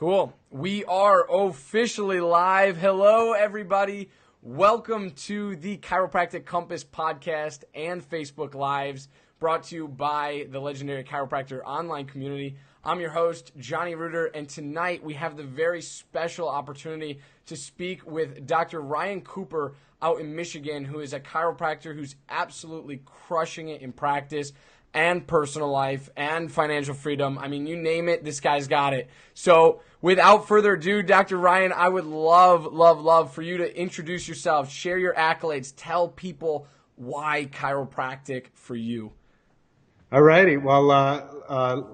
Cool. We are officially live. Hello, everybody. Welcome to the Chiropractic Compass podcast and Facebook Lives, brought to you by the legendary Chiropractor online community. I'm your host, Johnny Reuter, and tonight we have the very special opportunity to speak with Dr. Ryan Cooper out in Michigan, who is a chiropractor who's absolutely crushing it in practice and personal life and financial freedom. I mean, you name it, this guy's got it. So without further ado, Dr. Ryan, I would love for you to introduce yourself, share your accolades, tell people why chiropractic for you. All righty. Well,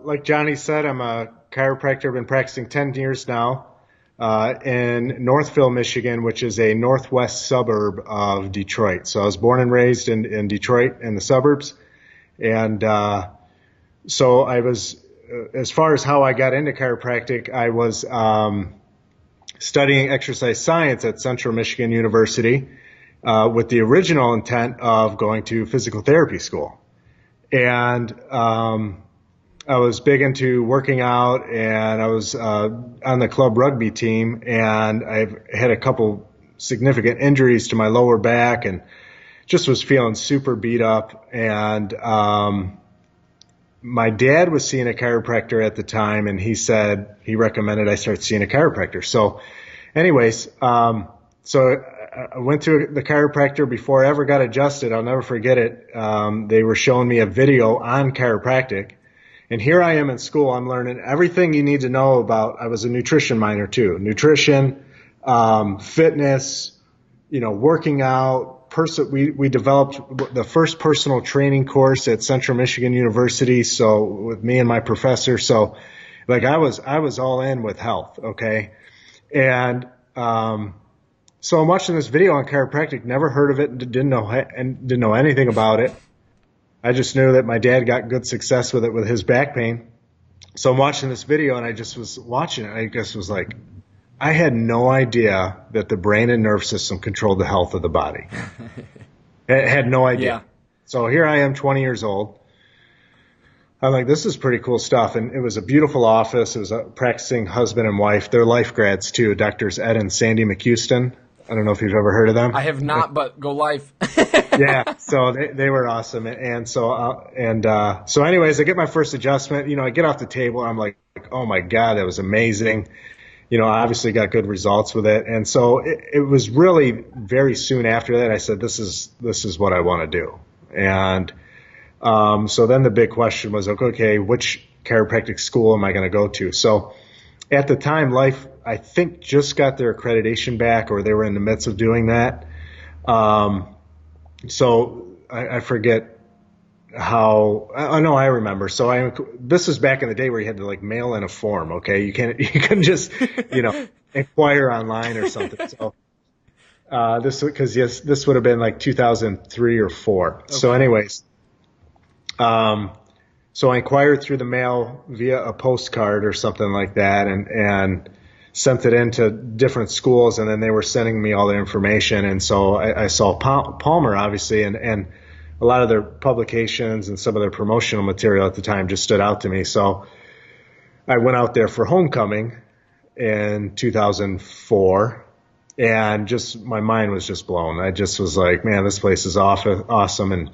like Johnny said, I'm a chiropractor. I've been practicing 10 years now in Northville, Michigan, which is a northwest suburb of Detroit. So I was born and raised in Detroit in the suburbs. And so I was, as far as how I got into chiropractic, I was studying exercise science at Central Michigan University with the original intent of going to physical therapy school. And I was big into working out, and I was on the club rugby team, and I've had a couple significant injuries to my lower back and just was feeling super beat up. And my dad was seeing a chiropractor at the time, and he recommended I start seeing a chiropractor. So anyways, so I went to the chiropractor before I ever got adjusted. I'll never forget it. They were showing me a video on chiropractic, and here I am in school. I'm learning everything you need to know about. I was a nutrition minor too. Nutrition, fitness, working out. We developed the first personal training course at Central Michigan University. So with me and my professor, so like I was all in with health. Okay. And, so I'm watching this video on chiropractic, never heard of it, didn't know anything about it. I just knew that my dad got good success with it with his back pain. So I'm watching this video, and I just was watching it. I just was like, I had no idea that the brain and nerve system controlled the health of the body. I had no idea. Yeah. So here I am, 20 years old. I'm like, this is pretty cool stuff. And it was a beautiful office. It was a practicing husband and wife. They're life grads too, Doctors Ed and Sandy McHouston. I don't know if you've ever heard of them. I have not, but go life. Yeah, so they were awesome. And so anyways, I get my first adjustment. I get off the table. I'm like, oh my God, that was amazing. I obviously got good results with it. And so it was really very soon after that I said, this is what I want to do. And so then the big question was, okay, which chiropractic school am I going to go to? So at the time, Life, I think, just got their accreditation back, or they were in the midst of doing that. So I forget how. Oh no, I remember. So this is back in the day where you had to like mail in a form. Okay, you can just inquire online or something. So this would have been like 2003 or 4. Okay. So anyways. So I inquired through the mail via a postcard or something like that, and sent it into different schools, and then they were sending me all the information. And so I saw Palmer, obviously, and a lot of their publications and some of their promotional material at the time just stood out to me. So I went out there for homecoming in 2004, and just my mind was just blown. I just was like, man, this place is awesome. And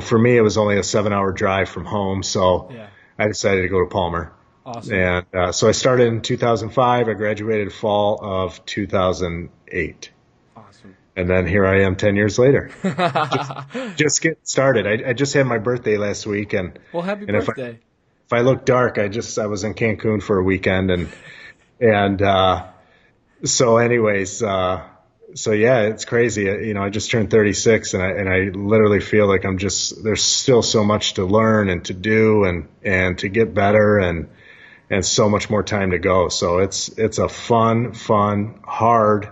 for me, it was only a 7-hour drive from home, so yeah. I decided to go to Palmer. Awesome. And so I started in 2005. I graduated fall of 2008. Awesome. And then here I am 10 years later. just getting started. I just had my birthday last week, and well, happy birthday. If I look dark, I was in Cancun for a weekend, and so anyways. So yeah, it's crazy. I just turned 36, and I literally feel like there's still so much to learn and to do and to get better and so much more time to go. So it's a fun, hard,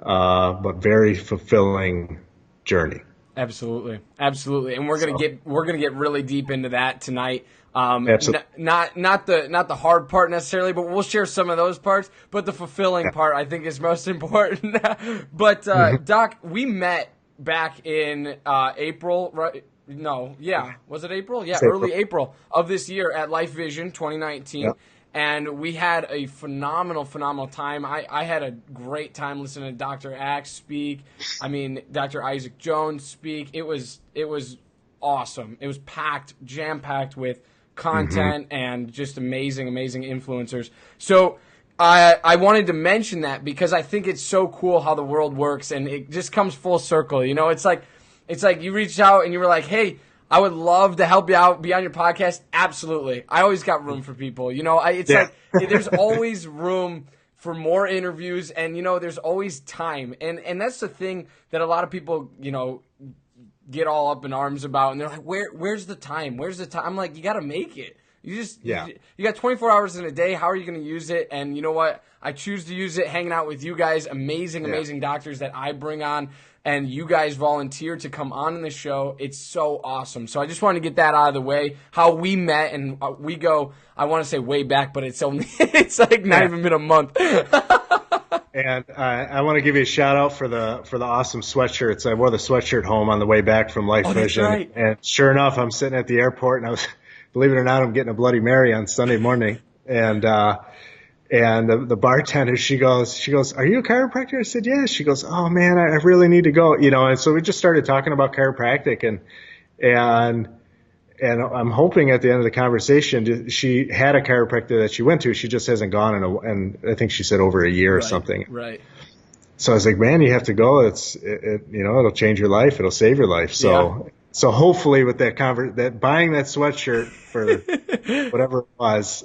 but very fulfilling journey. Absolutely. And we're gonna get really deep into that tonight. Not the hard part necessarily, but we'll share some of those parts. But the fulfilling part, I think, is most important. But Doc, we met back in April, right? No, yeah, was it April? Yeah, early April of this year at Life Vision 2019. Yep. And we had a phenomenal time. I had a great time listening to Dr. Axe speak. I mean, Dr. Isaac Jones speak. It was awesome. It was jam-packed with content and just amazing influencers. So I wanted to mention that because I think it's so cool how the world works, and it just comes full circle. You know, it's like you reached out and you were like, hey, I would love to help you out, be on your podcast. Absolutely. I always got room for people. You know, it's like there's always room for more interviews, and, you know, there's always time. And that's the thing that a lot of people, you know, get all up in arms about, and they're like, where's the time? Where's the time? I'm like, you got to make it. You got 24 hours in a day. How are you going to use it? And you know what? I choose to use it hanging out with you guys, amazing doctors that I bring on, and you guys volunteer to come on in the show. It's so awesome. So I just wanted to get that out of the way, how we met, and we go, I want to say way back, but it's like not even been a month. And I want to give you a shout out for the awesome sweatshirts. I wore the sweatshirt home on the way back from Life Vision. Right. And sure enough, I'm sitting at the airport, and I was, believe it or not, I'm getting a Bloody Mary on Sunday morning. And the bartender, she goes, are you a chiropractor? I said, yeah. She goes, oh man, I really need to go, you know. And so we just started talking about chiropractic, and I'm hoping at the end of the conversation, she had a chiropractor that she went to. She just hasn't gone and I think she said over a year or something. Right. So I was like, man, you have to go. You know, it'll change your life. It'll save your life. So hopefully with that buying that sweatshirt for whatever it was,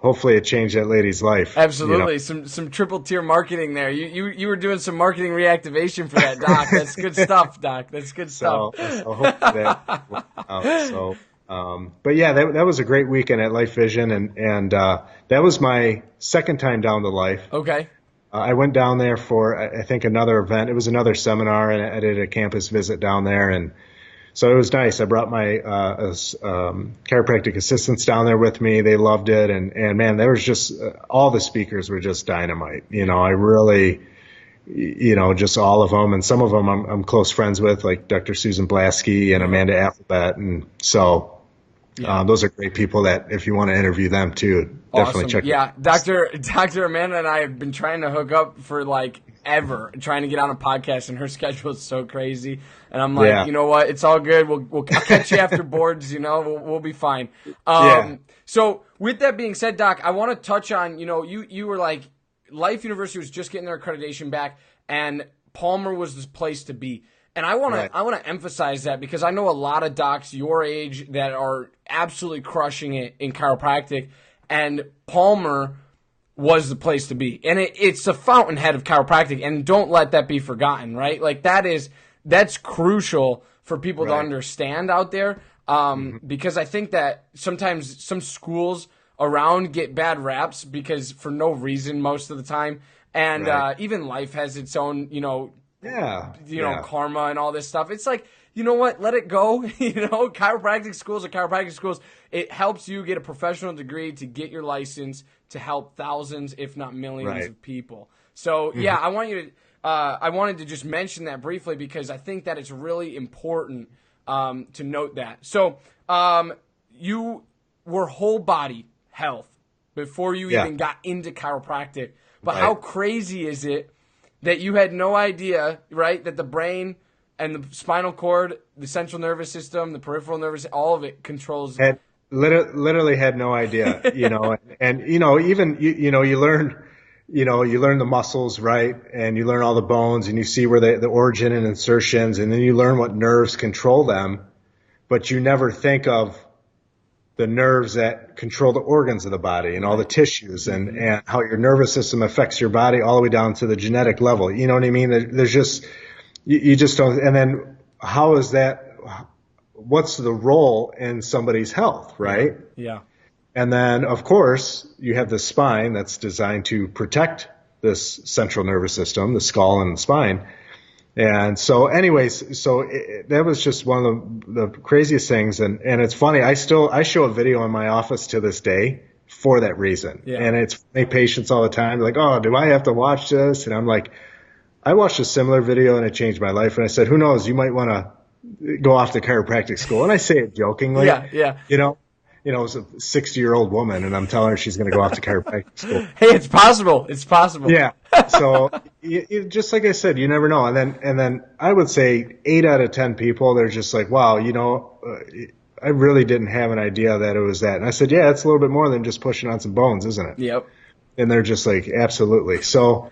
hopefully it changed that lady's life. Absolutely. You know? Some triple tier marketing there. You were doing some marketing reactivation for that, Doc. That's good stuff, Doc. That's good stuff. So hopefully that worked out. But yeah, that was a great weekend at Life Vision, and that was my second time down to Life. Okay. I went down there for, I think, another event. It was another seminar, and I did a campus visit down there, and so it was nice. I brought my chiropractic assistants down there with me. They loved it, and man, there was just all the speakers were just dynamite. You know, I really, you know, just all of them, and some of them I'm close friends with, like Dr. Susan Blasky and Amanda Applebet, and so. Those are great people that if you want to interview them too, definitely check them out. Dr. Amanda and I have been trying to hook up for like ever, trying to get on a podcast, and her schedule is so crazy. And I'm like, you know what? It's all good. I'll catch you after boards, you know, we'll be fine. So with that being said, Doc, I want to touch on, you know, you were like, Life University was just getting their accreditation back, and Palmer was the place to be. And I want to emphasize that because I know a lot of docs your age that are absolutely crushing it in chiropractic, and Palmer was the place to be. And it's the fountainhead of chiropractic, and don't let that be forgotten, right? Like that's crucial for people to understand out there, because I think that sometimes some schools around get bad raps because for no reason most of the time, and even Life has its own, you know, karma and all this stuff. It's like, you know what? Let it go. You know, chiropractic schools are chiropractic schools. It helps you get a professional degree to get your license to help thousands, if not millions of people. So, I wanted to just mention that briefly because I think that it's really important to note that. So, you were whole body health before you even got into chiropractic. But how crazy is it that you had no idea, right, that the brain and the spinal cord, the central nervous system, the peripheral nervous, all of it controls. Literally had no idea, you know, and you know, even you learn the muscles, right, and you learn all the bones, and you see where the origin and insertions, and then you learn what nerves control them, but you never think of the nerves that control the organs of the body and all the tissues and how your nervous system affects your body all the way down to the genetic level. You know what I mean? There's just, you just don't. And then how is that, what's the role in somebody's health, right? Yeah. And then of course you have the spine that's designed to protect this central nervous system, the skull and the spine. And so anyways, that was just one of the craziest things. And it's funny. I show a video in my office to this day for that reason. Yeah. And it's my patients all the time. They're like, oh, do I have to watch this? And I'm like, I watched a similar video and it changed my life. And I said, who knows? You might want to go off to chiropractic school. And I say it jokingly, you know, it's a 60-year-old woman, and I'm telling her she's going to go off to chiropractic school. Hey, it's possible. It's possible. Yeah. So just like I said, you never know. And then I would say 8 out of 10 people, they're just like, wow, I really didn't have an idea that it was that. And I said, yeah, it's a little bit more than just pushing on some bones, isn't it? Yep. And they're just like, absolutely. So,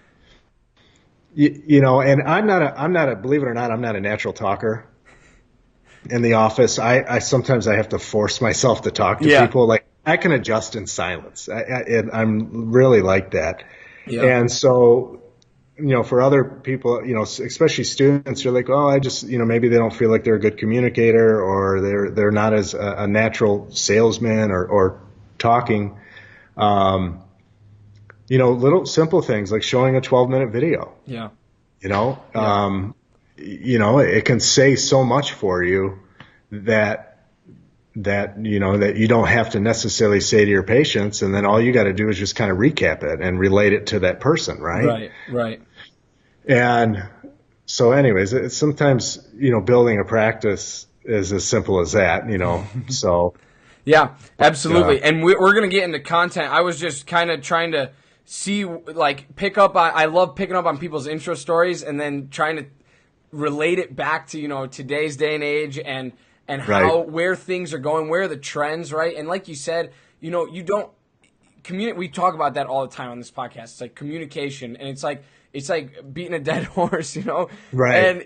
and I'm not a, believe it or not, I'm not a natural talker. In the office, I sometimes have to force myself to talk to people. Like, I can adjust in silence. I'm really like that. Yeah. And so, for other people, especially students, you're like, oh, I just, maybe they don't feel like they're a good communicator, or they're not as a natural salesman or talking. Little simple things like showing a 12-minute video. Yeah. It can say so much for you that you don't have to necessarily say to your patients, and then all you got to do is just kind of recap it and relate it to that person, right? Right. And so anyways, it's sometimes, building a practice is as simple as that, so. Yeah, absolutely. And we're going to get into content. I was just kind of trying to see, like, I love picking up on people's intro stories and then trying to relate it back to, today's day and age and how, where things are going, where are the trends, right? And like you said, you don't we talk about that all the time on this podcast. It's like communication, and it's like beating a dead horse, Right. And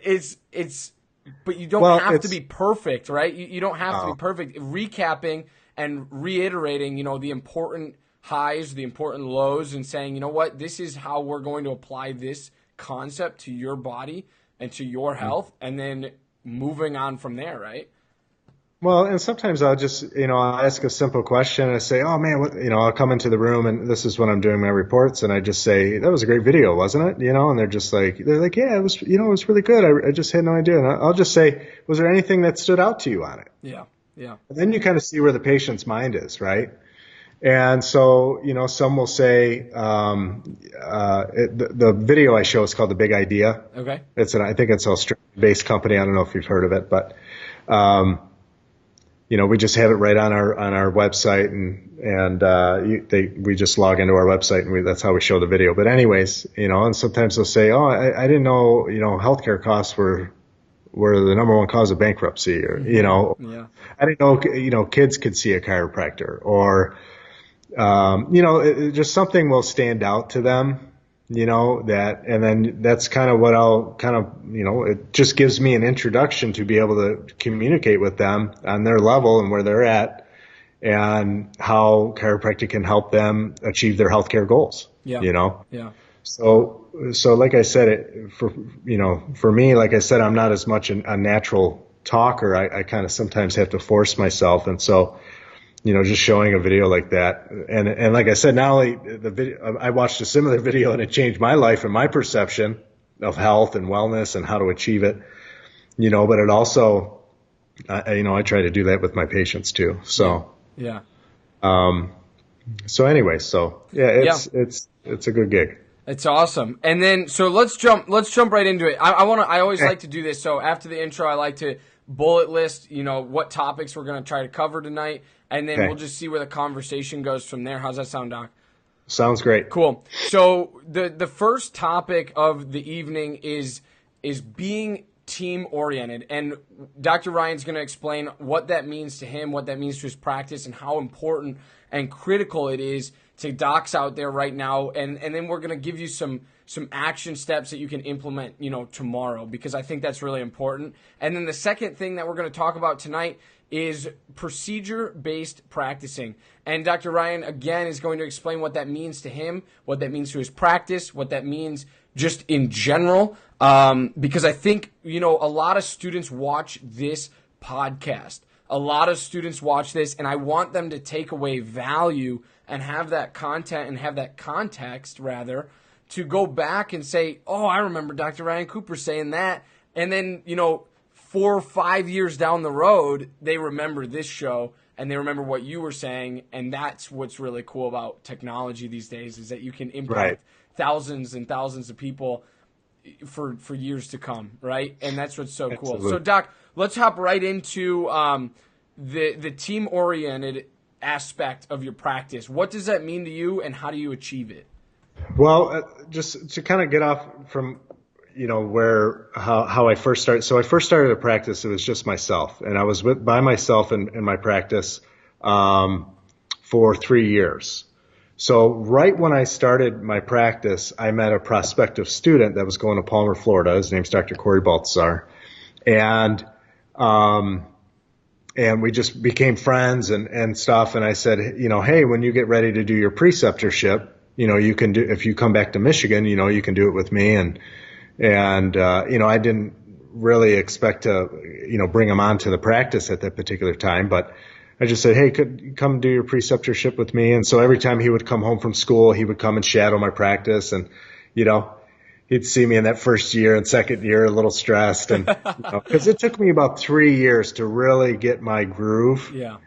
but you don't have to be perfect, right? You don't have to be perfect. Recapping and reiterating, the important highs, the important lows, and saying, you know what, this is how we're going to apply this concept to your body and to your health, and then moving on from there, right? Well, and sometimes I'll just, I'll ask a simple question and I say, oh man, I'll come into the room, and this is when I'm doing my reports, and I just say, that was a great video, wasn't it? And they're like, yeah, it was, it was really good. I just had no idea. And I'll just say, was there anything that stood out to you on it? Yeah. Yeah. And then you kind of see where the patient's mind is, right? And so, some will say, the video I show is called The Big Idea. Okay. I think it's an Australian-based company. I don't know if you've heard of it, but, we just have it right on our website, and we just log into our website, and that's how we show the video. But anyways, and sometimes they'll say, oh, I didn't know, healthcare costs were the number one cause of bankruptcy, or, Yeah. I didn't know, kids could see a chiropractor, or, just something will stand out to them, and then that's kind of what I'll it just gives me an introduction to be able to communicate with them on their level and where they're at, and how chiropractic can help them achieve their healthcare goals. Yeah. Yeah. So like I said, for me, like I said, I'm not as much a natural talker. I kind of sometimes have to force myself. And so, just showing a video like that. And like I said, not only the video, I watched a similar video and it changed my life and my perception of health and wellness and how to achieve it, but it also, I try to do that with my patients too. So, yeah. So anyway, it's a good gig. It's awesome. And then, so let's jump right into it. I always like to do this. So after the intro, I like to bullet list, what topics we're going to try to cover tonight. And then we'll just see where the conversation goes from there. How's that sound, Doc? Sounds great. Cool. So the first topic of the evening is being team oriented, and Dr. Ryan's going to explain what that means to him, what that means to his practice, and how important and critical it is to docs out there right now. And then we're going to give you some action steps that you can implement, tomorrow, because I think that's really important. And then the second thing that we're going to talk about tonight is procedure-based practicing. And Dr. Ryan, again, is going to explain what that means to him, what that means to his practice, what that means just in general, because I think, a lot of students watch this podcast. A lot of students watch this, and I want them to take away value and have that content and have that context, rather, to go back and say, oh, I remember Dr. Ryan Cooper saying that. And then, 4 or 5 years down the road, they remember this show and they remember what you were saying. And that's what's really cool about technology these days, is that you can impact thousands and thousands of people for years to come, right? And that's what's so cool. So, Doc, let's hop right into the team-oriented aspect of your practice. What does that mean to you, and how do you achieve it? Well, just to kind of get off from, how I first started. So I first started a practice. It was just myself, and I was by myself in my practice for 3 years. So right when I started my practice, I met a prospective student that was going to Palmer, Florida. His name's Dr. Corey Baltzar. And we just became friends and stuff. And I said, hey, when you get ready to do your preceptorship, you can do, if you come back to Michigan, you can do it with me. And I didn't really expect to, bring him on to the practice at that particular time, but I just said, hey, could you come do your preceptorship with me? And so every time he would come home from school, he would come and shadow my practice. And, he'd see me in that first year and second year a little stressed. And because it took me about 3 years to really get my groove. Yeah.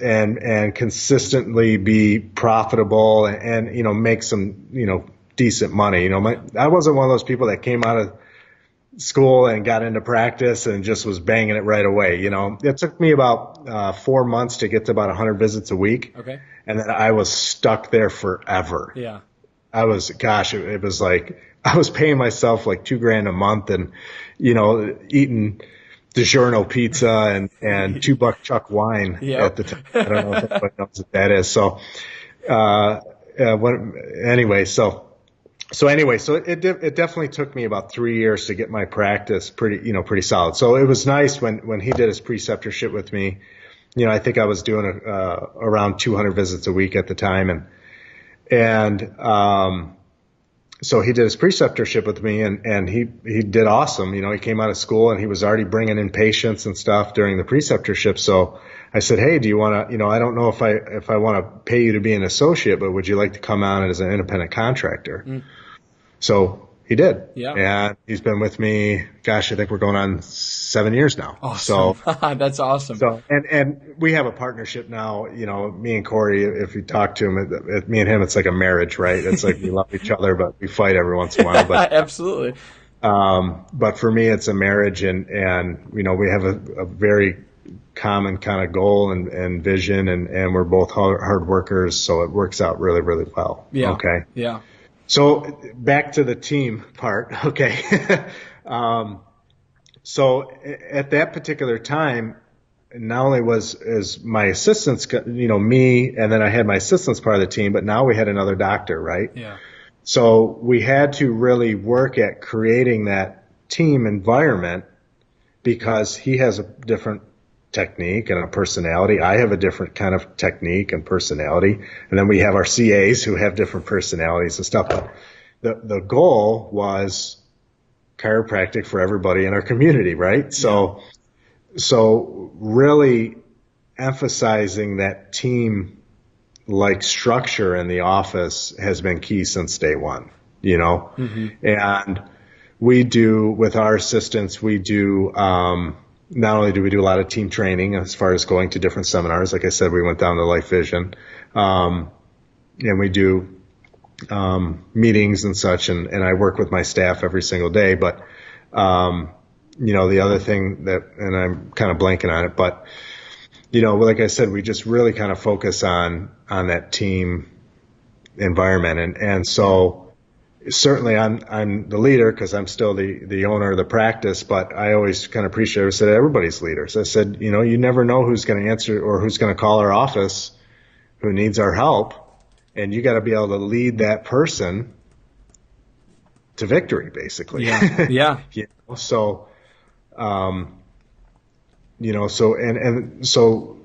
And consistently be profitable and make some, decent money. I wasn't one of those people that came out of school and got into practice and just was banging it right away. It took me about 4 months to get to about 100 visits a week. Okay. And then I was stuck there forever. Yeah. it was like I was paying myself like $2,000 a month and, eating DiGiorno pizza and $2 Chuck wine at the time. I don't know if anybody knows what that is. So, So it definitely took me about 3 years to get my practice pretty solid. So it was nice when he did his preceptorship with me. I think I was doing around 200 visits a week at the time, so he did his preceptorship with me, and he did awesome. He came out of school and he was already bringing in patients and stuff during the preceptorship. So I said, hey, do you want to? I don't know if I want to pay you to be an associate, but would you like to come on as an independent contractor? Mm. So he did. Yeah. And he's been with me, I think we're going on 7 years now. Awesome. So that's awesome. So, and we have a partnership now, me and Corey, if you talk to him, me and him, it's like a marriage, right? It's like we love each other, but we fight every once in a while. But absolutely. But for me, it's a marriage and we have a very common kind of goal and vision and we're both hard workers. So it works out really, really well. Yeah. Okay. Yeah. So back to the team part. Okay. So at that particular time, not only is my assistants, me, and then I had my assistants part of the team, but now we had another doctor, right? Yeah. So we had to really work at creating that team environment because he has a different technique and a personality. I have a different kind of technique and personality. And then we have our CAs who have different personalities and stuff. But the goal was chiropractic for everybody in our community, right? So really emphasizing that team like structure in the office has been key since day one, Mm-hmm. And we do, with our assistants, not only do we do a lot of team training as far as going to different seminars, like I said, we went down to Life Vision, and we do meetings and such, and I work with my staff every single day. But the other thing and I'm kind of blanking on it, but like I said, we just really kind of focus on that team environment, and so. Certainly I'm the leader because I'm still the owner of the practice, but I always kind of appreciate it. I said everybody's leaders. I said, you never know who's going to answer or who's going to call our office who needs our help. And you got to be able to lead that person to victory, basically. Yeah. Yeah. So, so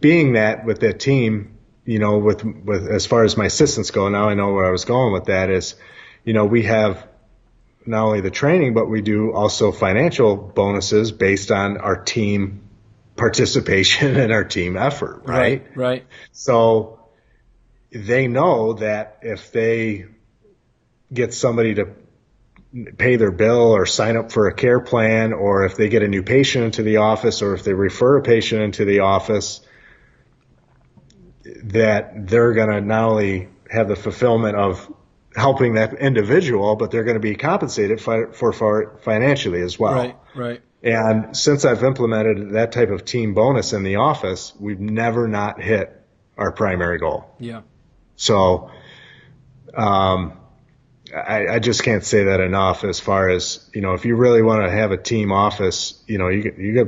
being that with that team, with as far as my assistants go, now I know where I was going with that is, we have not only the training, but we do also financial bonuses based on our team participation and our team effort, right? Right. So they know that if they get somebody to pay their bill or sign up for a care plan, or if they get a new patient into the office, or if they refer a patient into the office, that they're going to not only have the fulfillment of helping that individual, but they're going to be compensated for financially as well. Right. And since I've implemented that type of team bonus in the office, we've never not hit our primary goal. Yeah. So, I just can't say that enough as far as, if you really want to have a team office, you got,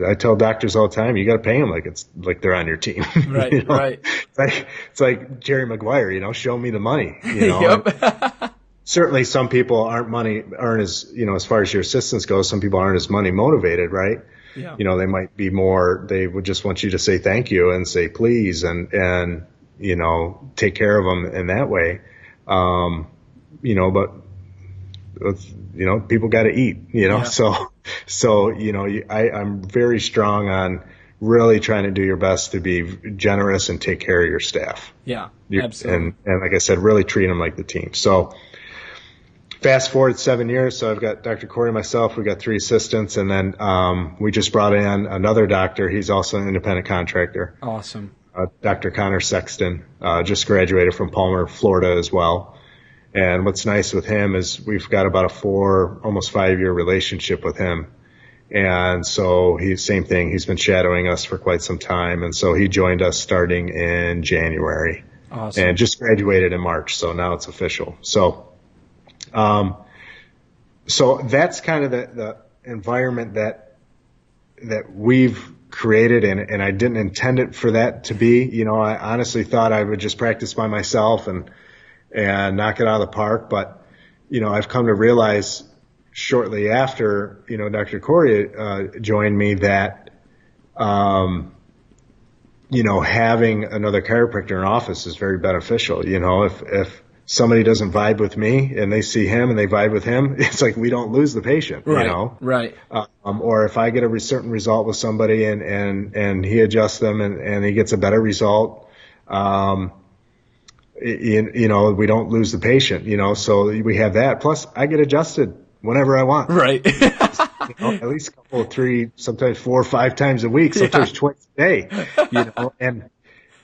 I tell doctors all the time, you got to pay them like they're on your team. Right. Right. It's like Jerry Maguire, show me the money, Yep. Certainly some people aren't as, as far as your assistants go, some people aren't as money motivated, right? Yeah. They might be more, they would just want you to say thank you and say please and take care of them in that way. But people got to eat, Yeah. so, I'm very strong on really trying to do your best to be generous and take care of your staff. Yeah, absolutely. And like I said, really treat them like the team. So fast forward 7 years. So I've got Dr. Corey and myself, we got 3 assistants, and then, we just brought in another doctor. He's also an independent contractor. Awesome. Dr. Connor Sexton, just graduated from Palmer, Florida as well. And what's nice with him is we've got about a 4, almost 5-year relationship with him. And so same thing. He's been shadowing us for quite some time. And so he joined us starting in January. Awesome. And just graduated in March. So now it's official. So that's kind of the environment that we've created, and I didn't intend it for that to be. I honestly thought I would just practice by myself and knock it out of the park. But, I've come to realize shortly after, Dr. Corey joined me that, having another chiropractor in office is very beneficial. If somebody doesn't vibe with me and they see him and they vibe with him, it's like we don't lose the patient, Right. Right. Or if I get a certain result with somebody and he adjusts them and he gets a better result, we don't lose the patient, so we have that. Plus I get adjusted whenever I want. Right. At least a couple of 3, sometimes 4 or 5 times a week, sometimes twice a day,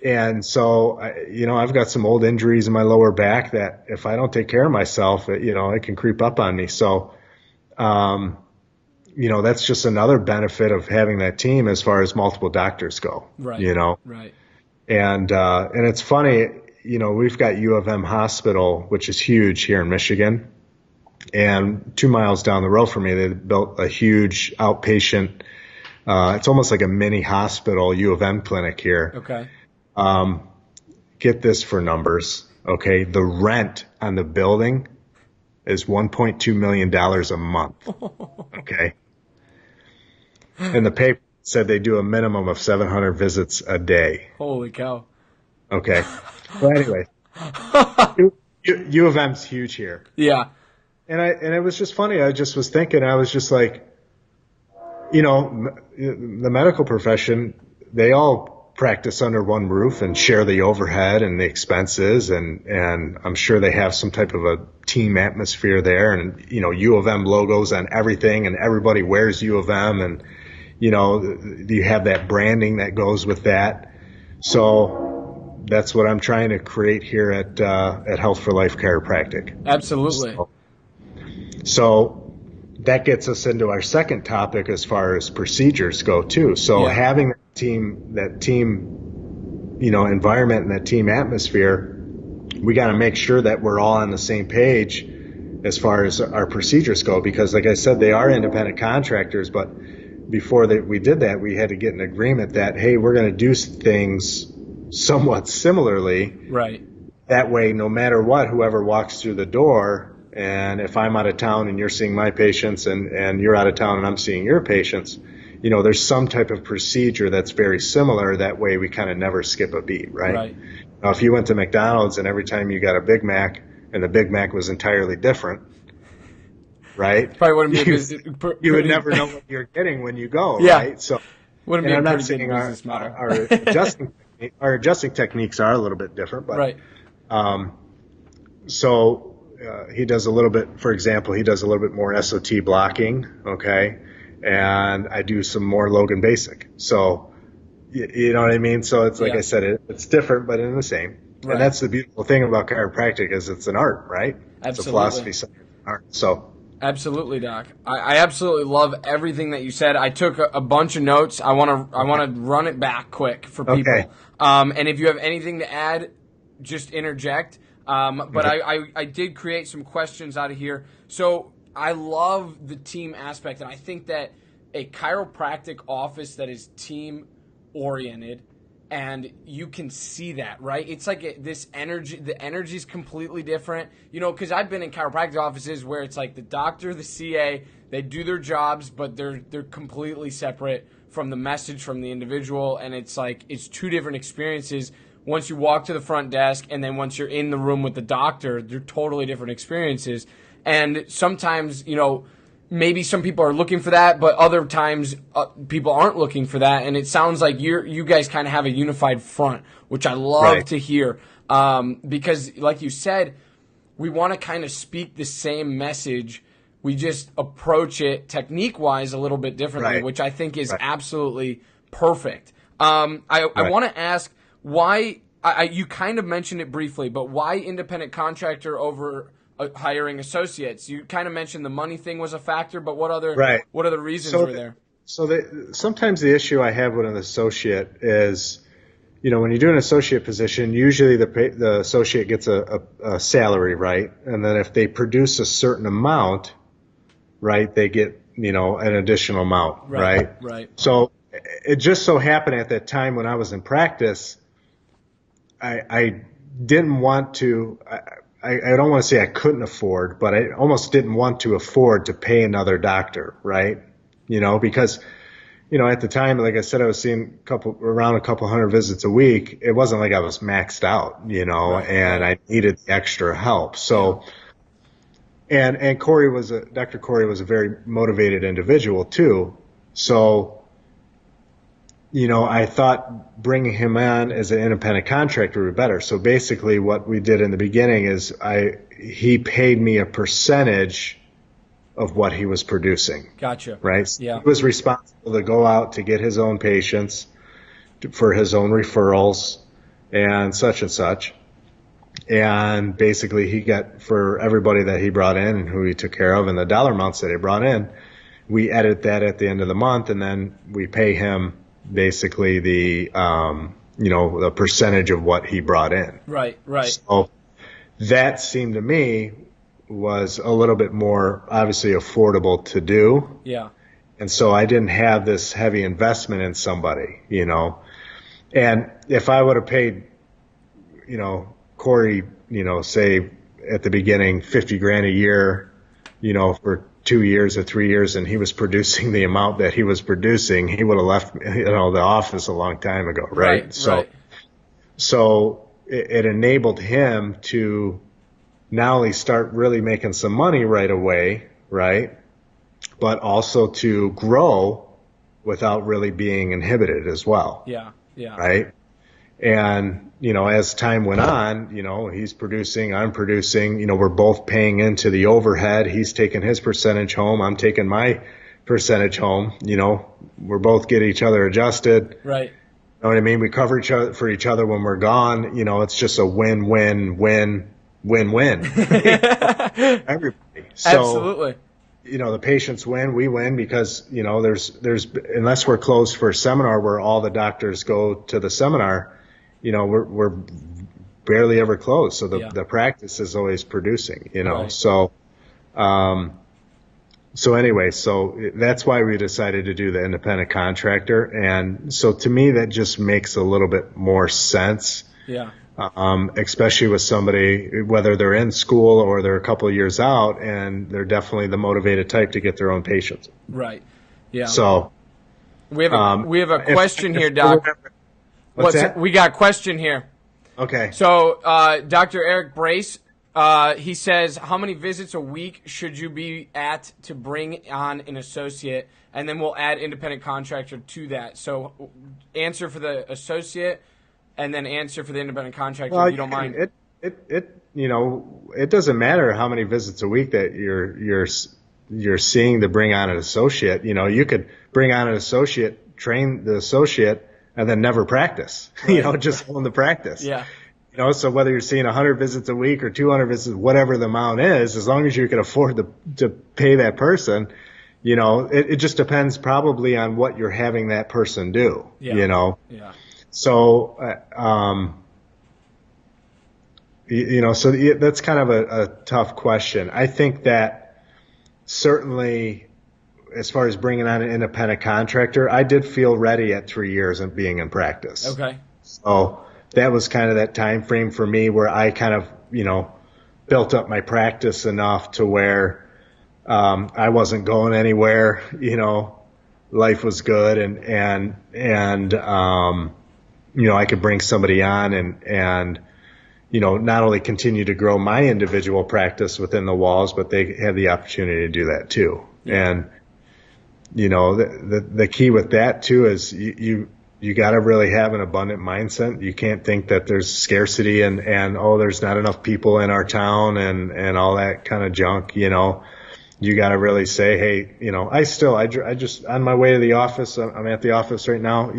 and so, I've got some old injuries in my lower back that if I don't take care of myself, it can creep up on me. So, that's just another benefit of having that team as far as multiple doctors go. Right. Right. And it's funny, we've got U of M Hospital, which is huge here in Michigan. And 2 miles down the road from me, they built a huge outpatient, it's almost like a mini hospital U of M clinic here. Okay. Get this for numbers. Okay. The rent on the building is $1.2 million a month. Okay. And the paper said they do a minimum of 700 visits a day. Holy cow. Okay. Well, anyway, U of M's huge here. Yeah. And it was just funny. I just was thinking, I was just like, the medical profession, they all practice under one roof and share the overhead and the expenses. And I'm sure they have some type of a team atmosphere there. And, U of M logos on everything and everybody wears U of M. And, you have that branding that goes with that. So that's what I'm trying to create here at Health for Life Chiropractic. Absolutely. So that gets us into our second topic as far as procedures go too. So having that team, environment and that team atmosphere, we got to make sure that we're all on the same page as far as our procedures go, because like I said, they are independent contractors, but before we did that, we had to get an agreement that, hey, we're going to do things somewhat similarly. Right. That way, no matter what, whoever walks through the door, and if I'm out of town and you're seeing my patients and you're out of town and I'm seeing your patients, there's some type of procedure that's very similar. That way we kind of never skip a beat, right? Right. Now, if you went to McDonald's and every time you got a Big Mac and the Big Mac was entirely different, right? Probably wouldn't be you would never know what you're getting when you go, yeah. right? So, wouldn't be I'm a not pretty saying good business model. our adjusting techniques are a little bit different, but right. So he does a little bit, for example, he does a little bit more SOT blocking, okay, and I do some more Logan Basic. So you know what I mean? So it's like I said, it's different, but in the same. Right. And that's the beautiful thing about chiropractic is it's an art, right? Absolutely. It's a philosophy, science, art. So Absolutely, Doc. I absolutely love everything that you said. I took a bunch of notes. I want to run it back quick for people. Okay. And if you have anything to add, just interject. But Okay. I did create some questions out of here. So I love the team aspect, and I think that a chiropractic office that is team oriented, and you can see that, right? It's like this energy. The energy is completely different, because I've been in chiropractic offices where it's like the doctor, the CA, they do their jobs, but they're completely separate from the message from the individual, and it's like it's two different experiences. Once you walk to the front desk, and then once you're in the room with the doctor, they're totally different experiences. And sometimes, maybe some people are looking for that, but other times people aren't looking for that. And it sounds like you guys kind of have a unified front, which I love to hear. Because like you said, we want to kind of speak the same message. We just approach it technique-wise a little bit differently, which I think is absolutely perfect. I want to ask why, you kind of mentioned it briefly, but why independent contractor over hiring associates? You kind of mentioned the money thing was a factor, but what other reasons were there? Sometimes the issue I have with an associate is, when you do an associate position, usually the associate gets a salary, right? And then if they produce a certain amount, right, they get, an additional amount, right? Right. So it just so happened at that time when I was in practice, I didn't want to, I don't want to say I couldn't afford, but I almost didn't want to afford to pay another doctor, right? Because, at the time, like I said, I was seeing around a couple hundred visits a week. It wasn't like I was maxed out, and I needed extra help. So, and Dr. Corey was a very motivated individual too. So, I thought bringing him on as an independent contractor would be better. So basically what we did in the beginning is he paid me a percentage of what he was producing. Gotcha. Right? Yeah. He was responsible to go out to get his own patients for his own referrals and such. And basically he got, for everybody that he brought in and who he took care of and the dollar amounts that he brought in, we edit that at the end of the month, and then we pay him basically the the percentage of what he brought in. Right. So that seemed to me was a little bit more obviously affordable to do. Yeah. And so I didn't have this heavy investment in somebody, And if I would have paid, Corey, say at the beginning $50,000 a year, for 2 years or 3 years, and he was producing the amount that he was producing, he would have left, the office a long time ago, right? So it enabled him to not only start really making some money right away, right, but also to grow without really being inhibited as well. Yeah. Right? And, as time went on, he's producing, I'm producing, we're both paying into the overhead. He's taking his percentage home. I'm taking my percentage home. We're both getting each other adjusted. Right. You know what I mean? We cover each other when we're gone. It's just a win-win-win-win. Everybody. So, absolutely. The patients win, we win, because, there's unless we're closed for a seminar where all the doctors go to the seminar, we're barely ever closed. So the practice is always producing, Right. So anyway, so that's why we decided to do the independent contractor. And so to me, that just makes a little bit more sense. Yeah. Especially with somebody, whether they're in school or they're a couple of years out, and they're definitely the motivated type to get their own patients. Right. Yeah. So we have a question here, Doc. What's that? We got a question here. Okay. So Dr. Eric Brace, he says, how many visits a week should you be at to bring on an associate? And then we'll add independent contractor to that. So answer for the associate, and then answer for the independent contractor, if you don't mind. It doesn't matter how many visits a week that you're seeing to bring on an associate. You could bring on an associate, train the associate, and then never practice. Right. Just own the practice. Yeah. So whether you're seeing 100 visits a week or 200 visits, whatever the amount is, as long as you can afford to pay that person, it just depends probably on what you're having that person do, Yeah. So, so that's kind of a tough question. I think that certainly as far as bringing on an independent contractor, I did feel ready at 3 years of being in practice. Okay. So that was kind of that time frame for me where I kind of, built up my practice enough to where I wasn't going anywhere, life was good and I could bring somebody on and not only continue to grow my individual practice within the walls, but they had the opportunity to do that too. Yeah. And, the key with that too is you got to really have an abundant mindset. You can't think that there's scarcity and there's not enough people in our town and all that kind of junk, You got to really say, hey, I just on my way to the office, I'm at the office right now,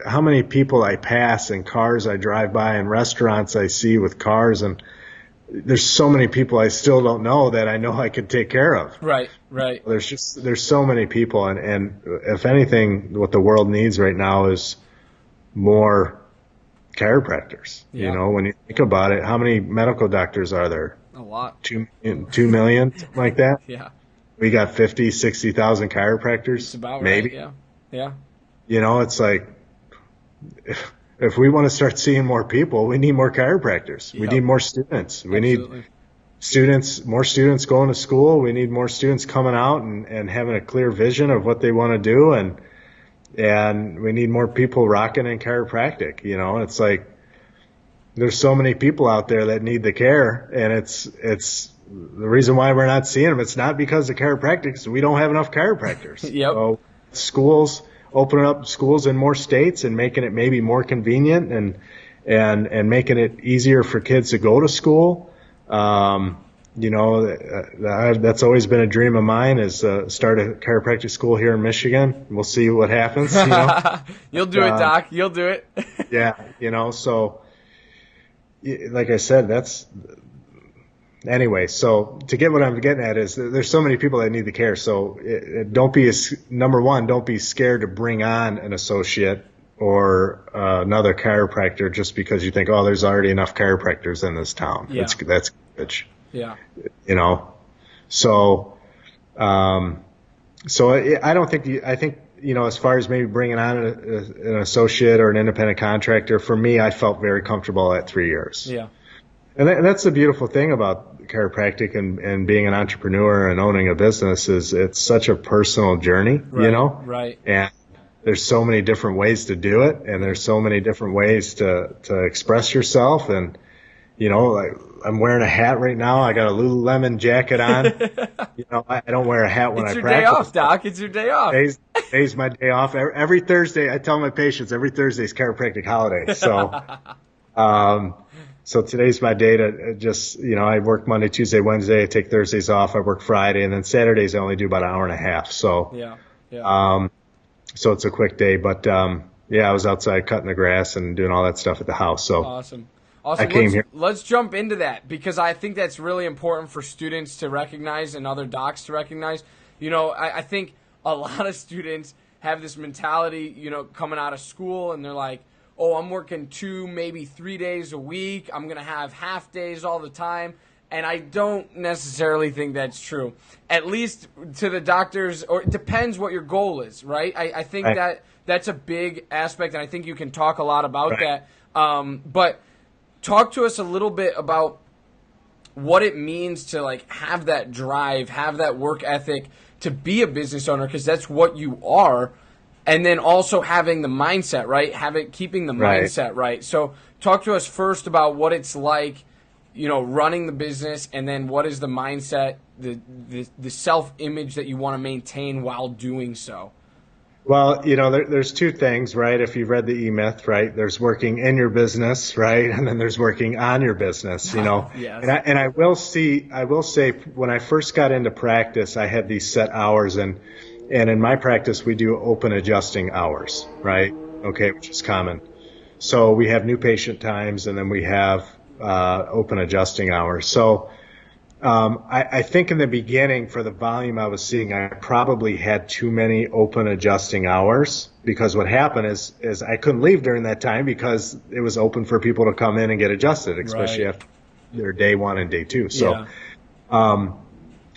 how many people I pass and cars I drive by and restaurants I see with cars, and there's so many people I still don't know that I know I could take care of. Right. There's so many people, and if anything, what the world needs right now is more chiropractors. Yeah. When you think about it, how many medical doctors are there? A lot. 2 million, something like that. Yeah. We got 50, 60,000 chiropractors. It's about maybe. Right. Yeah. It's like if we want to start seeing more people, we need more chiropractors. Yep. We need more students. We Absolutely. need more students going to school. We need more students coming out and having a clear vision of what they want to do. And we need more people rocking in chiropractic. It's like there's so many people out there that need the care, and it's the reason why we're not seeing them. It's not because of chiropractic. We don't have enough chiropractors. Yep. So schools, opening up schools in more states and making it maybe more convenient and making it easier for kids to go to school. That's always been a dream of mine is start a chiropractic school here in Michigan. We'll see what happens. You'll do it, Doc. You'll do it. Yeah. So like I said, anyway, so to get what I'm getting at is there's so many people that need the care. So number one, don't be scared to bring on an associate or another chiropractor just because you think, there's already enough chiropractors in this town. Yeah. That's garbage. Yeah. So I don't think, I think, as far as maybe bringing on an associate or an independent contractor, for me, I felt very comfortable at 3 years. Yeah. And that's the beautiful thing about chiropractic and being an entrepreneur and owning a business is it's such a personal journey, Right. And there's so many different ways to do it, and there's so many different ways to express yourself. And, like I'm wearing a hat right now. I got a Lululemon jacket on. I don't wear a hat when I practice. It's your day off, Doc. It's your day off. Today's my day off. Every Thursday, I tell my patients every Thursday is chiropractic holiday. So, so today's my day to just, I work Monday, Tuesday, Wednesday. I take Thursdays off. I work Friday, and then Saturdays I only do about an hour and a half. So, yeah. So it's a quick day, but I was outside cutting the grass and doing all that stuff at the house. So Awesome. I came here. Let's jump into that because I think that's really important for students to recognize and other docs to recognize. I think a lot of students have this mentality, coming out of school, and they're like, I'm working 2, maybe 3 days a week. I'm going to have half days all the time. And I don't necessarily think that's true. At least to the doctors, or it depends what your goal is, right? I think that's a big aspect, and I think you can talk a lot about that. But talk to us a little bit about what it means to have that drive, have that work ethic to be a business owner, because that's what you are. And then also having the mindset, right? Keeping the mindset right. So talk to us first about what it's like, running the business, and then what is the mindset, the self-image that you want to maintain while doing so. Well, there's two things, right? If you've read the E-Myth, right? There's working in your business, right? And then there's working on your business, Yes. And I will say when I first got into practice, I had these set hours, and in my practice, we do open adjusting hours, right? Okay, which is common. So we have new patient times, and then we have open adjusting hours. So I think in the beginning, for the volume I was seeing, I probably had too many open adjusting hours, because what happened is I couldn't leave during that time because it was open for people to come in and get adjusted, especially after their day 1 and day 2. So,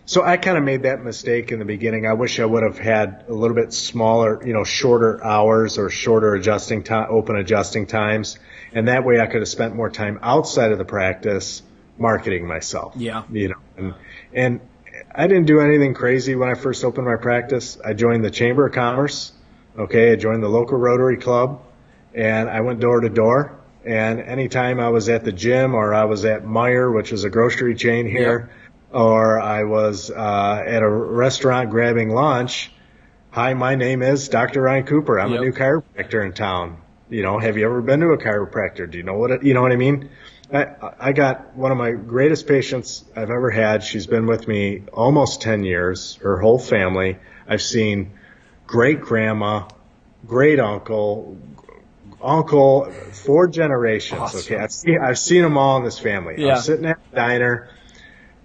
so I kind of made that mistake in the beginning. I wish I would have had a little bit smaller, shorter hours or shorter adjusting time, open adjusting times. And that way I could have spent more time outside of the practice marketing myself. And I didn't do anything crazy when I first opened my practice. I joined the Chamber of Commerce. Okay. I joined the local Rotary Club, and I went door to door. And anytime I was at the gym, or I was at Meijer, which is a grocery chain here, or I was at a restaurant grabbing lunch, hi, my name is Dr. Ryan Cooper. I'm a new chiropractor in town. Have you ever been to a chiropractor? Do you know what I mean? I got one of my greatest patients I've ever had. She's been with me almost 10 years, her whole family. I've seen great grandma, great uncle, 4 generations. Awesome. Okay. I've seen them all in this family. I'm sitting at the diner.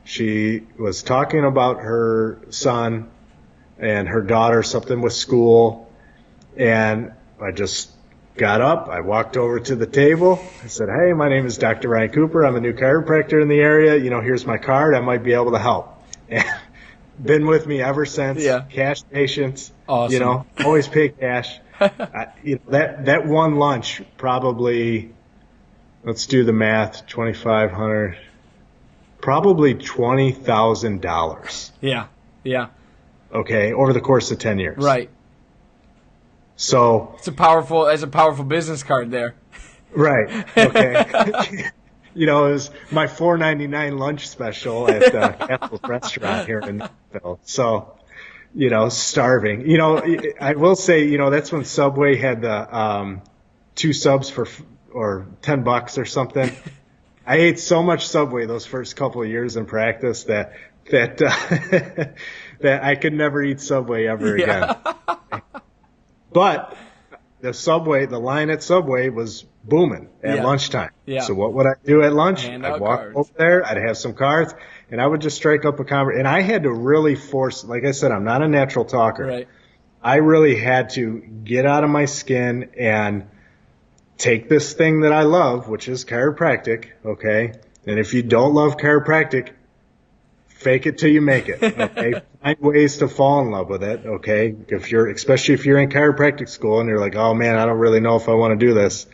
She was talking about her son and her daughter, something with school. And I just got up. I walked over to the table. I said, hey, my name is Dr. Ryan Cooper. I'm a new chiropractor in the area. Here's my card. I might be able to help. And been with me ever since. Cash patients. Awesome. Always pay cash. That one lunch probably, let's do the math, 2,500, probably $20,000. Yeah. Okay. Over the course of 10 years. Right. So it's a powerful business card there. Right. Okay. It was my $4.99 lunch special at the Capitol Restaurant here in Nashville. So, starving. I will say, that's when Subway had the 2 subs or $10 or something. I ate so much Subway those first couple of years in practice that that I could never eat Subway ever again. But the line at Subway was booming at lunchtime. So what would I do at lunch? I'd walk over there, I'd have some cards, and I would just strike up a conversation. And I had to really force, like I said, I'm not a natural talker. Right. I really had to get out of my skin and take this thing that I love, which is chiropractic, okay? And if you don't love chiropractic, fake it till you make it, okay? Find ways to fall in love with it, okay? Especially if you're in chiropractic school and you're like, oh man, I don't really know if I want to do this.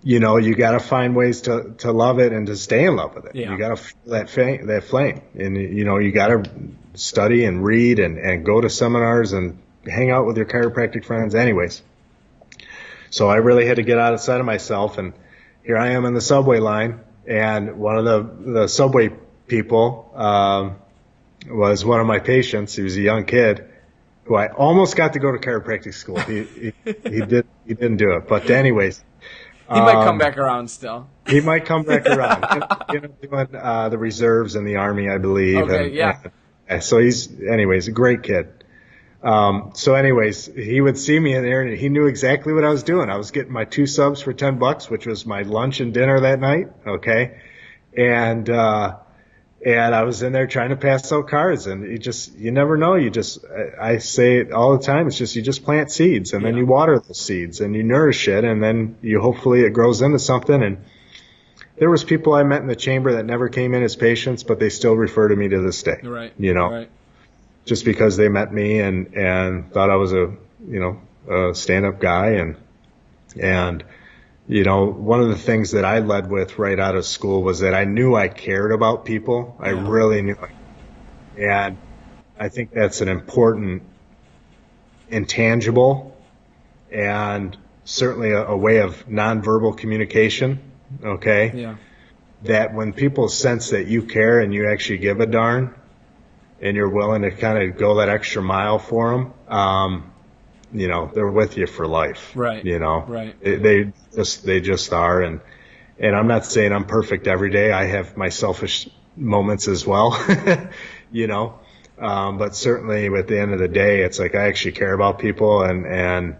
You got to find ways to love it and to stay in love with it. You got to feel that flame. And, you got to study and read and go to seminars and hang out with your chiropractic friends anyways. So I really had to get outside of myself, and here I am in the Subway line, and one of the Subway people was one of my patients. He was a young kid who I almost got to go to chiropractic school. He didn't do it, but anyways, he might come back around still. He might come back around. Doing the reserves in the Army, I believe. Okay, so he's a great kid. So anyways, he would see me in there and he knew exactly what I was doing. I was getting my 2 subs for $10, which was my lunch and dinner that night. Okay. And I was in there trying to pass out cards, and you never know. I say it all the time. It's just, you just plant seeds, and then you water those seeds and you nourish it, and then hopefully it grows into something. And there was people I met in the chamber that never came in as patients, but they still refer to me to this day. Right. Right. Just because they met me and thought I was a stand-up guy. And one of the things that I led with right out of school was that I knew I cared about people. I really knew. And I think that's an important intangible and certainly a way of nonverbal communication. Okay. Yeah. That when people sense that you care and you actually give a darn, and you're willing to kind of go that extra mile for them, they're with you for life. Right. Right. They just are. And I'm not saying I'm perfect every day. I have my selfish moments as well, but certainly at the end of the day, it's like I actually care about people, and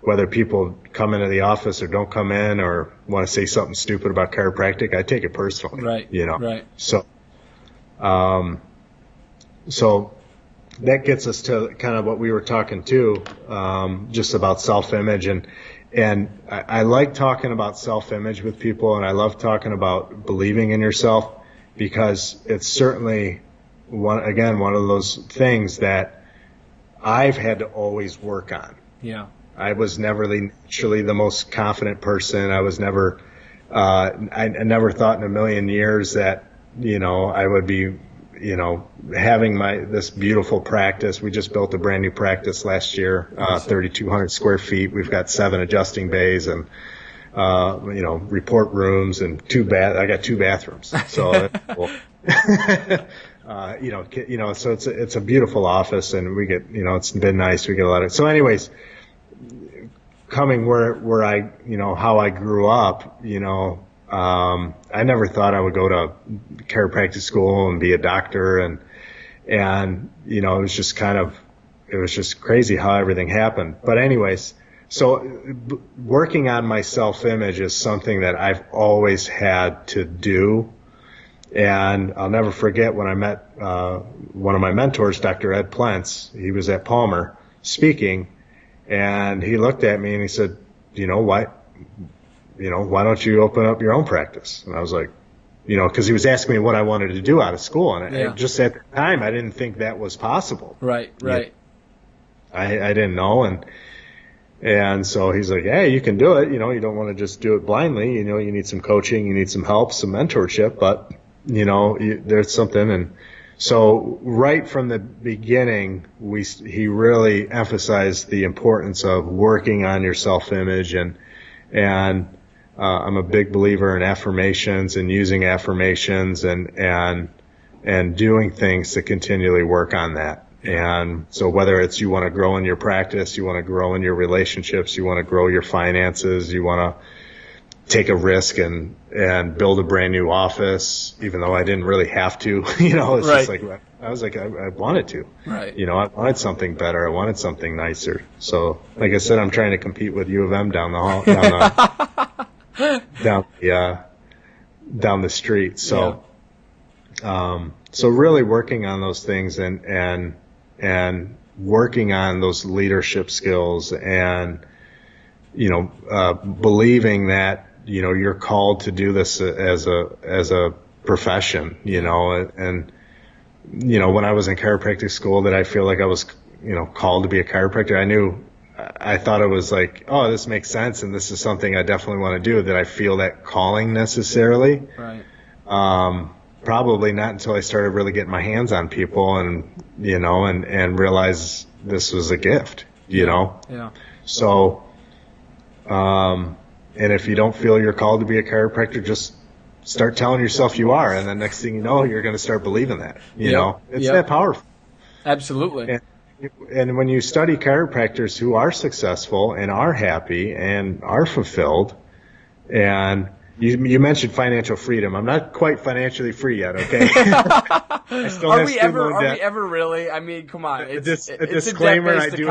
whether people come into the office or don't come in or want to say something stupid about chiropractic, I take it personally. Right. You know. Right. So, so that gets us to kind of what we were talking to, just about self-image, and I like talking about self-image with people, and I love talking about believing in yourself, because it's certainly one of those things that I've had to always work on. Yeah. I was never naturally the most confident person. I was never, I never thought in a million years that, you know, I would be, you know, having this beautiful practice. We just built a brand new practice last year, 3,200 square feet. We've got 7 adjusting bays and, you know, report rooms and I got 2 bathrooms. So, you know, so it's a beautiful office, and we get, you know, it's been nice. We get a lot of, so anyways, coming where I, you know, how I grew up, you know, I never thought I would go to chiropractic school and be a doctor, and, you know, it was just crazy how everything happened. But anyways, so working on my self-image is something that I've always had to do. And I'll never forget when I met, one of my mentors, Dr. Ed Plentz. He was at Palmer speaking, and he looked at me and he said, you know, why don't you open up your own practice? And I was like, you know, because he was asking me what I wanted to do out of school, and just at the time I didn't think that was possible. Right. I didn't know, and so he's like, hey, you can do it. You know, you don't want to just do it blindly. You know, you need some coaching, you need some help, some mentorship, but you know, there's something. And so right from the beginning, he really emphasized the importance of working on your self-image, and I'm a big believer in affirmations and using affirmations and doing things to continually work on that. And so whether it's you want to grow in your practice, you want to grow in your relationships, you want to grow your finances, you want to take a risk and build a brand new office, even though I didn't really have to, you know, it's just like, I wanted to, right. You know, I wanted something better. I wanted something nicer. So like I said, I'm trying to compete with U of M down the hall, down the street. So, so really working on those things and working on those leadership skills, and, you know, believing that, you know, you're called to do this as a profession, you know, and, you know, when I was in chiropractic school, that I feel like I was, you know, called to be a chiropractor. I thought it was like, oh, this makes sense, and this is something I definitely want to do, that I feel that calling necessarily. Right. Probably not until I started really getting my hands on people, and, you know, and realize this was a gift, you know? Yeah. So, and if you don't feel you're called to be a chiropractor, just start telling yourself you are, and then next thing you know, you're going to start believing that. You know, it's that powerful. Absolutely. And when you study chiropractors who are successful and are happy and are fulfilled, and you mentioned financial freedom. I'm not quite financially free yet, okay? I still are have we ever really? I mean, come on. It's a disclaimer. I do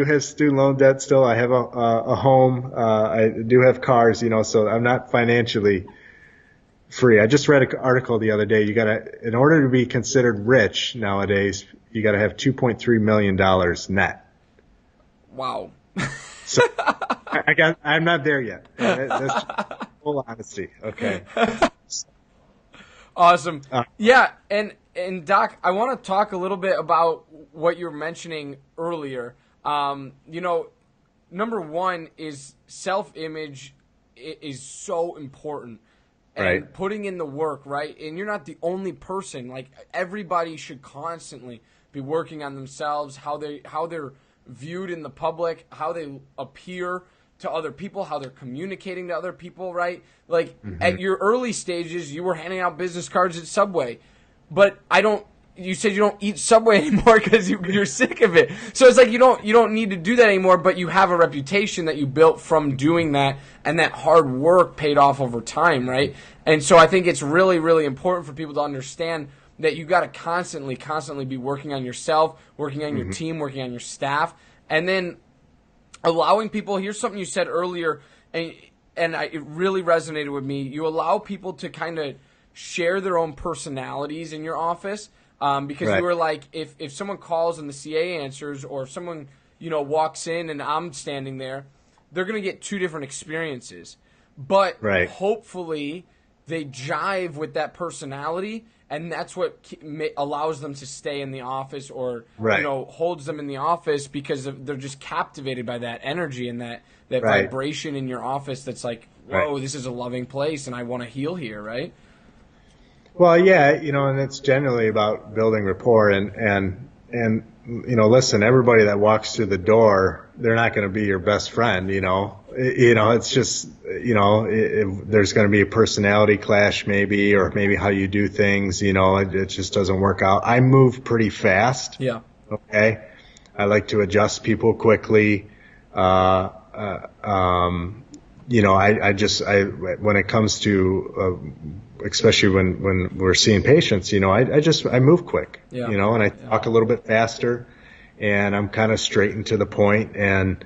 have student loan debt still. I have a home. I do have cars, you know, so I'm not financially free. I just read an article the other day. In order to be considered rich nowadays, you got to have $2.3 million net. Wow. So I'm not there yet. That's full honesty. Okay. Awesome. Yeah. And Doc, I want to talk a little bit about what you were mentioning earlier. You know, number one is self-image is so important. And right. Putting in the work, right? And you're not the only person. Like, everybody should constantly be working on themselves, how they're viewed in the public, how they appear to other people, how they're communicating to other people, right? Like, at your early stages, you were handing out business cards at Subway. But you said you don't eat Subway anymore because you're sick of it. So it's like you don't need to do that anymore, but you have a reputation that you built from doing that, and that hard work paid off over time, right? And so I think it's really, really important for people to understand that you got to constantly be working on yourself, working on your team, working on your staff. And then allowing people, here's something you said earlier, and it really resonated with me. You allow people to kind of share their own personalities in your office, because Right. you were like, if someone calls and the CA answers, or if someone, walks in and I'm standing there, they're going to get two different experiences. But Right. hopefully they jive with that personality, and that's what allows them to stay in the office, or Right. holds them in the office, because they're just captivated by that energy and that Right. vibration in your office that's like, whoa, Right. this is a loving place and I want to heal here, right? Well, yeah, and it's generally about building rapport and listen, everybody that walks through the door, they're not going to be your best friend, it's just, there's going to be a personality clash maybe, or maybe how you do things, it just doesn't work out. I move pretty fast. Yeah. Okay. I like to adjust people quickly. When it comes to, especially when we're seeing patients, I move quick, Yeah. and I talk a little bit faster, and I'm kind of straight and to the point. And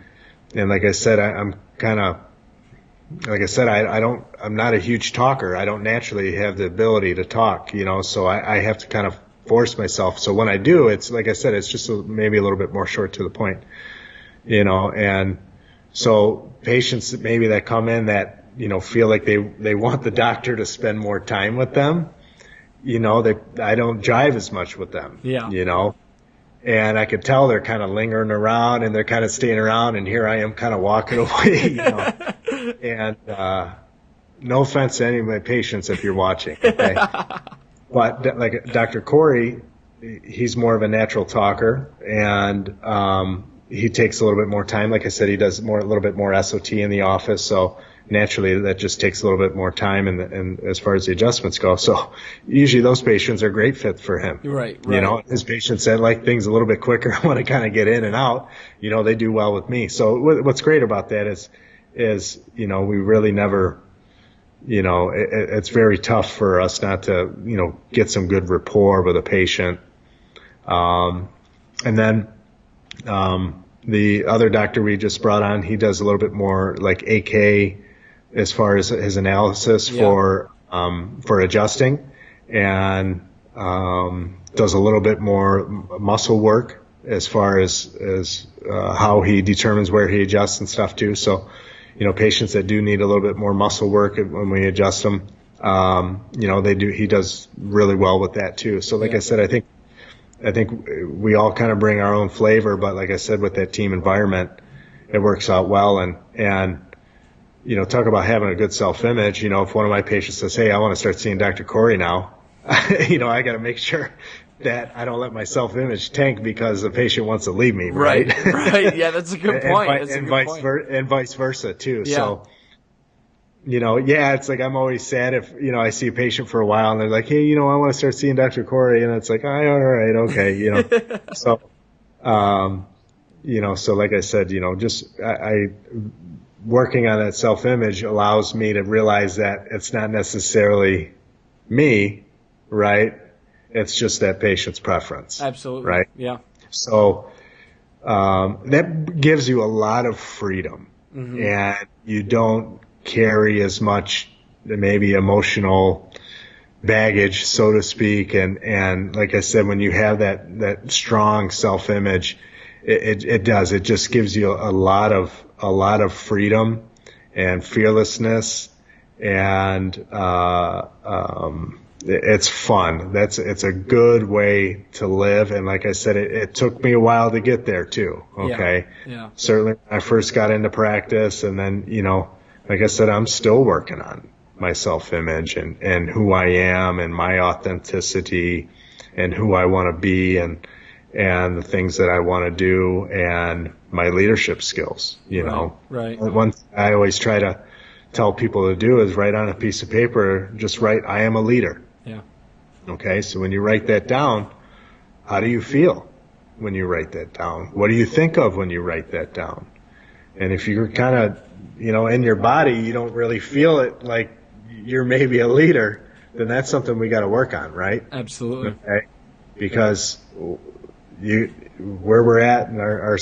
like I said, I'm not a huge talker. I don't naturally have the ability to talk, so I have to kind of force myself. So when I do, it's like I said, it's just maybe a little bit more short to the point, and so patients maybe that come in that, feel like they want the doctor to spend more time with them, I don't jive as much with them, Yeah. And I could tell they're kind of lingering around and they're kind of staying around, and here I am kind of walking away, and, no offense to any of my patients if you're watching, okay? But like Dr. Corey, he's more of a natural talker, and, he takes a little bit more time. Like I said, he does a little bit more SOT in the office. So naturally that just takes a little bit more time, and as far as the adjustments go. So usually those patients are a great fit for him. Right. His patients that like things a little bit quicker, want to kind of get in and out, they do well with me. So what's great about that is, we really never, it's very tough for us not to, get some good rapport with a patient. And then, the other doctor we just brought on, he does a little bit more like AK as far as his analysis for adjusting, and does a little bit more muscle work as far as how he determines where he adjusts and stuff too. So, patients that do need a little bit more muscle work when we adjust them, he does really well with that too. So like I said, I think we all kind of bring our own flavor, but like I said, with that team environment, it works out well. And talk about having a good self-image. If one of my patients says, "Hey, I want to start seeing Dr. Corey now," I got to make sure that I don't let my self-image tank because the patient wants to leave me. Right. Right. Yeah, that's a good point. And vice versa too. Yeah. So. It's like I'm always sad if, I see a patient for a while and they're like, "Hey, I want to start seeing Dr. Corey." And it's like, "Oh, all right, okay," So, so like I said, I working on that self-image allows me to realize that it's not necessarily me, right? It's just that patient's preference. Absolutely. Right? Yeah. So, that gives you a lot of freedom, and you don't carry as much maybe emotional baggage, so to speak. And like I said, when you have that strong self-image, it just gives you a lot of freedom and fearlessness, and it's fun. It's a good way to live. And like I said, it took me a while to get there too. Okay. Yeah. Certainly when I first got into practice, and then, like I said, I'm still working on my self-image and who I am and my authenticity and who I want to be and the things that I want to do and my leadership skills, Right. One thing I always try to tell people to do is write on a piece of paper, just write, "I am a leader." Yeah. Okay. So when you write that down, how do you feel when you write that down? What do you think of when you write that down? And if you're kind of, in your body, you don't really feel it like you're maybe a leader, then that's something we got to work on, right? Absolutely. Okay? Because, where we're at in our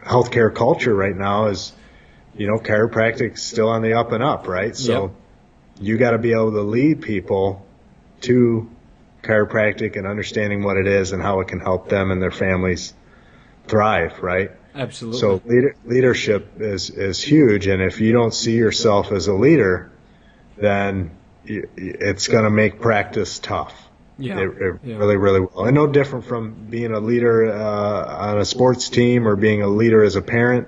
healthcare culture right now is, chiropractic's still on the up and up, right? So you got to be able to lead people to chiropractic and understanding what it is and how it can help them and their families thrive, right? Absolutely. So leadership is huge, and if you don't see yourself as a leader, then it's going to make practice tough. It really, really will. And no different from being a leader on a sports team or being a leader as a parent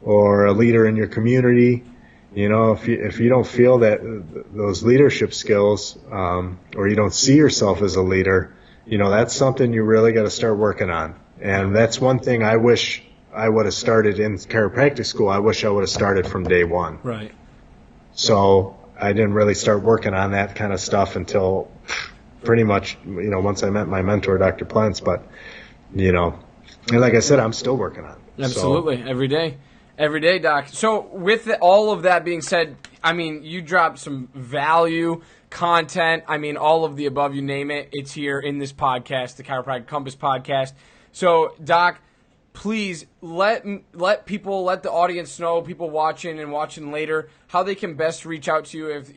or a leader in your community. If you don't feel that those leadership skills or you don't see yourself as a leader, that's something you really got to start working on. And that's one thing I wish I would have started in chiropractic school. I wish I would have started from day one. Right. So I didn't really start working on that kind of stuff until pretty much, once I met my mentor, Dr. Plentz. But, and like I said, I'm still working on it. Absolutely. So. Every day, Doc. So with all of that being said, I mean, you dropped some value, content. I mean, all of the above, you name it. It's here in this podcast, the Chiropractic Compass podcast. So, Doc, please let the audience know, people watching and watching later, how they can best reach out to you if,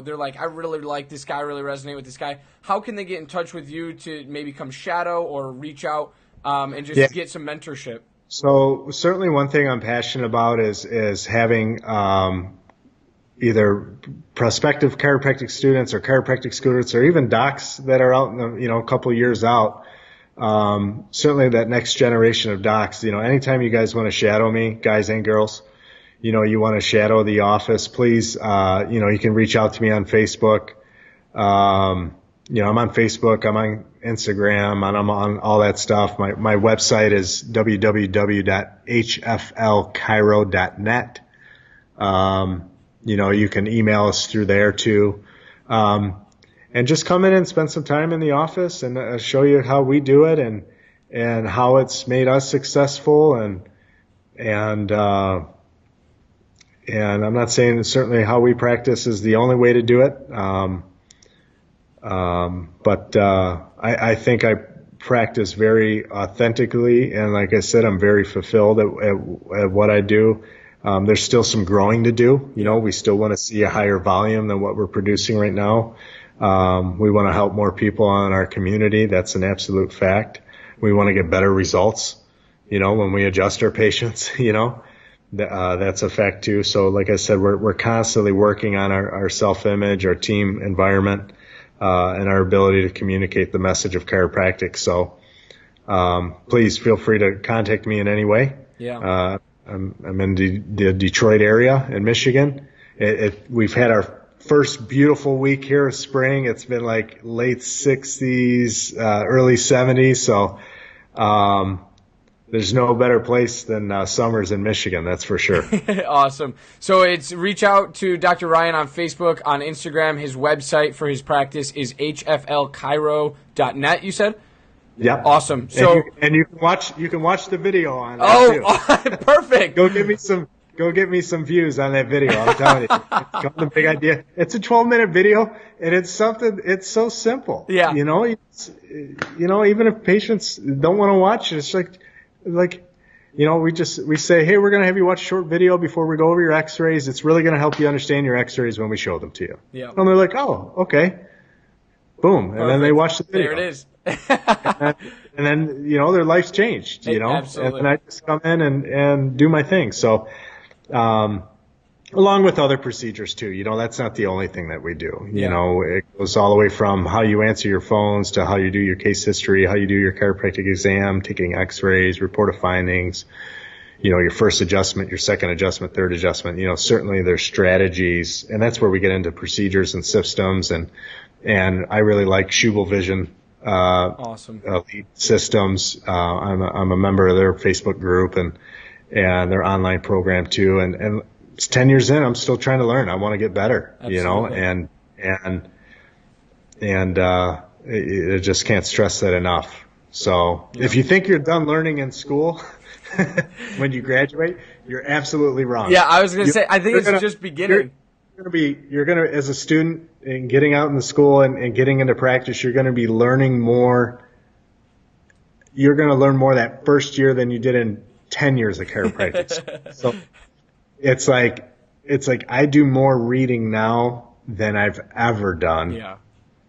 they're like, I really like this guy, really resonate with this guy. How can they get in touch with you to maybe come shadow or reach out and just get some mentorship? So certainly one thing I'm passionate about is having either prospective chiropractic students or chiropractic students or even docs that are out in a couple of years out. Certainly that next generation of docs, anytime you guys want to shadow me, guys and girls, you want to shadow the office, please, you can reach out to me on Facebook. I'm on Facebook, I'm on Instagram, and I'm on all that stuff. My website is www.hflchiro.net. You can email us through there too. And just come in and spend some time in the office and show you how we do it and how it's made us successful and I'm not saying that certainly how we practice is the only way to do it. But I think I practice very authentically, and like I said, I'm very fulfilled at what I do. There's still some growing to do. We still want to see a higher volume than what we're producing right now. We want to help more people in our community. That's an absolute fact. We want to get better results, when we adjust our patients, that's a fact too. So like I said, we're constantly working on our self-image, our team environment, and our ability to communicate the message of chiropractic. So, please feel free to contact me in any way. Yeah. I'm in the Detroit area in Michigan. We've had our first beautiful week here of spring. It's been like late 60s, early 70s. So, there's no better place than summers in Michigan, that's for sure. Awesome. So it's reach out to Dr. Ryan on Facebook, on Instagram. His website for his practice is hflchiro.net, you said? Yeah. Awesome. So you can watch the video on that too. Perfect. Go get me some views on that video. I'm telling you, it's the big idea. It's a 12-minute video, and it's so simple. Yeah. Even if patients don't want to watch it, it's like, we say, hey, we're going to have you watch a short video before we go over your x-rays. It's really going to help you understand your x-rays when we show them to you. Yeah. And they're like, oh, okay. Boom. Perfect. And then they watch the video. There it is. and then, their life's changed, Absolutely. And I just come in and do my thing. So, along with other procedures too, that's not the only thing that we do. It goes all the way from how you answer your phones to how you do your case history, how you do your chiropractic exam, taking x-rays, report of findings, your first adjustment, your second adjustment, third adjustment. Certainly there's strategies, and that's where we get into procedures and systems. And I really like Schubel Vision, awesome. Elite Systems. I'm a member of their Facebook group and their online program too. And it's 10 years in, I'm still trying to learn. I want to get better, Absolutely. and I just can't stress that enough. So if you think you're done learning in school when you graduate, you're absolutely wrong. Yeah, I was going to say, I think it's just beginning. You're going to, as a student and getting out in the school and getting into practice, you're going to be learning more you're going to learn more that first year than you did in 10 years of chiropractic. So it's like I do more reading now than I've ever done. Yeah.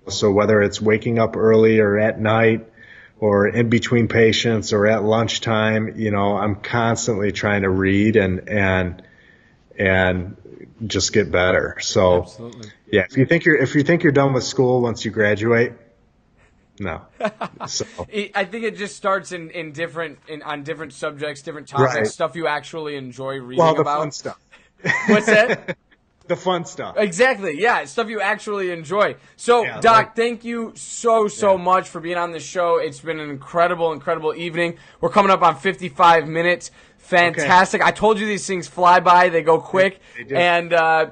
So whether it's waking up early or at night or in between patients or at lunchtime, you know, I'm constantly trying to read and just get better. So Absolutely. yeah, if you think you're done with school once you graduate, no. So I think it just starts on different subjects, different topics, right. stuff you actually enjoy reading Well, the about. fun stuff. What's that? The fun stuff. Exactly. Yeah, stuff you actually enjoy. So, Yeah, Doc, thank you so much for being on the show. It's been an incredible evening. We're coming up on 55 minutes. Fantastic. Okay. I told you these things fly by. They go quick. They do. And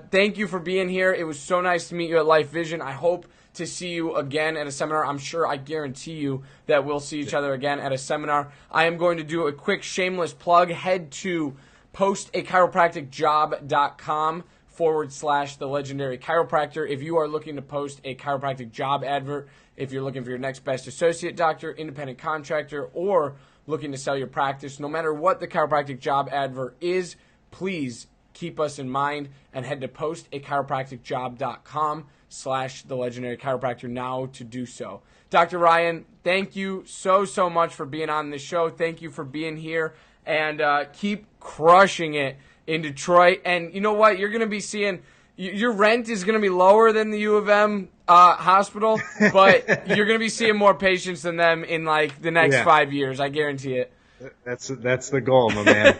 thank you for being here. It was so nice to meet you at Life Vision. I hope to see you again at a seminar. I guarantee you that we'll see each other again at a seminar. I am going to do a quick shameless plug. Head to postachiropracticjob.com/the legendary chiropractor. If you are looking to post a chiropractic job advert, if you're looking for your next best associate doctor, independent contractor, or looking to sell your practice, no matter what the chiropractic job advert is, please keep us in mind and head to postachiropracticjob.com/the legendary chiropractor now to do so. Dr. Ryan, thank you so much for being on the show. Thank you for being here, and keep crushing it in Detroit. And you know what? You're going to be seeing your rent is going to be lower than the U of M hospital, but you're going to be seeing more patients than them in like the next 5 years. I guarantee it. That's the goal, my man.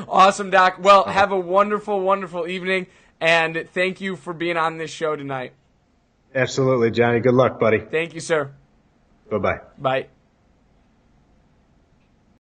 Awesome, Doc. Well, have a wonderful evening, and thank you for being on this show tonight. Absolutely, Johnny. Good luck, buddy. Thank you, sir. Bye-bye. Bye.